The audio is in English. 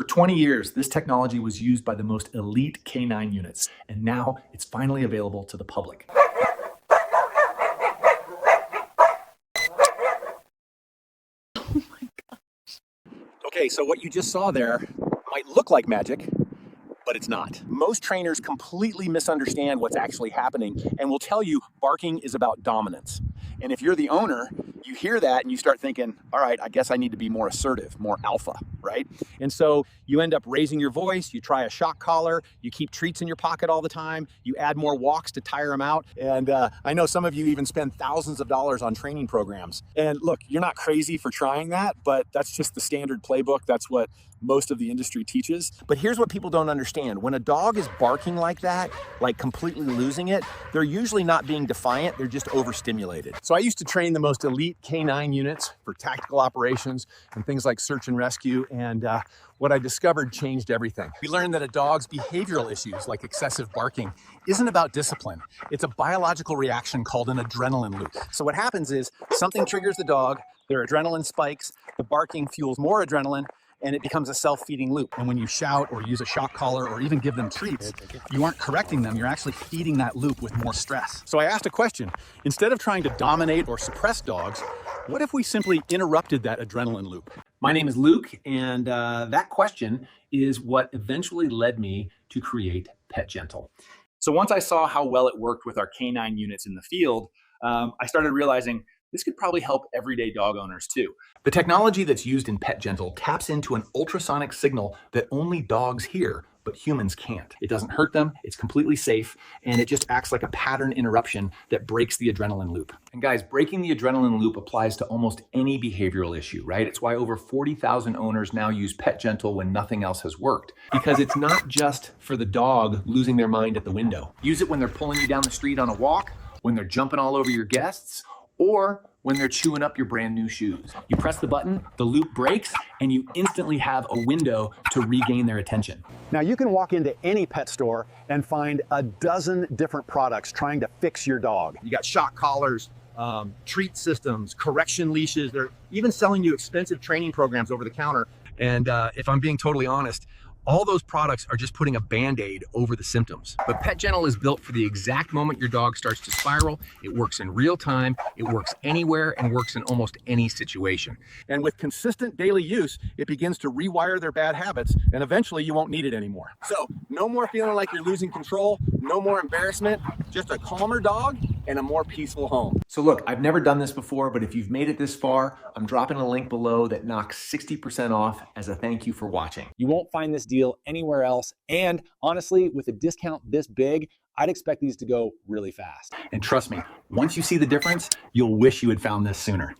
For 20 years, this technology was used by the most elite canine units, and now it's finally available to the public. Okay, so what you just saw there might look like magic, but it's not. Most trainers completely misunderstand what's actually happening and will tell you barking is about dominance. And if you're the owner, you hear that and you start thinking, all right, I guess I need to be more assertive, more alpha, right? And so you end up raising your voice, you try a shock collar, you keep treats in your pocket all the time, you add more walks to tire them out. And I know some of you even spend thousands of dollars on training programs. And look, you're not crazy for trying that, but that's just the standard playbook. That's what most of the industry teaches. But here's what people don't understand. When a dog is barking like that, like completely losing it, they're usually not being defiant, they're just overstimulated. So I used to train the most elite canine units for tactical operations and things like search and rescue, and what I discovered changed everything. We learned that a dog's behavioral issues, like excessive barking, isn't about discipline. It's a biological reaction called an adrenaline loop. So what happens is something triggers the dog, their adrenaline spikes, the barking fuels more adrenaline, and it becomes a self-feeding loop. And when you shout or use a shock collar or even give them treats, you aren't correcting them, you're actually feeding that loop with more stress. So I asked a question. Instead of trying to dominate or suppress dogs, what if we simply interrupted that adrenaline loop? My name is Luke, and that question is what eventually led me to create Pet Gentle. So once I saw how well it worked with our canine units in the field, I started realizing this could probably help everyday dog owners too. The technology that's used in Pet Gentle taps into an ultrasonic signal that only dogs hear, but humans can't. It doesn't hurt them, it's completely safe, and it just acts like a pattern interruption that breaks the adrenaline loop. And guys, breaking the adrenaline loop applies to almost any behavioral issue, right? It's why over 40,000 owners now use Pet Gentle when nothing else has worked. Because it's not just for the dog losing their mind at the window. Use it when they're pulling you down the street on a walk, when they're jumping all over your guests, or when they're chewing up your brand new shoes. You press the button, the loop breaks, and you instantly have a window to regain their attention. Now you can walk into any pet store and find a dozen different products trying to fix your dog. You got shock collars, treat systems, correction leashes. They're even selling you expensive training programs over the counter. And if I'm being totally honest, all those products are just putting a Band-Aid over the symptoms. But Pet Gentle is built for the exact moment your dog starts to spiral. It works in real time, it works anywhere, and works in almost any situation. And with consistent daily use, it begins to rewire their bad habits, and eventually you won't need it anymore. So no more feeling like you're losing control, no more embarrassment, just a calmer dog and a more peaceful home. So look, I've never done this before, but if you've made it this far, I'm dropping a link below that knocks 60% off as a thank you for watching. You won't find this deal anywhere else. And honestly, with a discount this big, I'd expect these to go really fast. And trust me, once you see the difference, you'll wish you had found this sooner.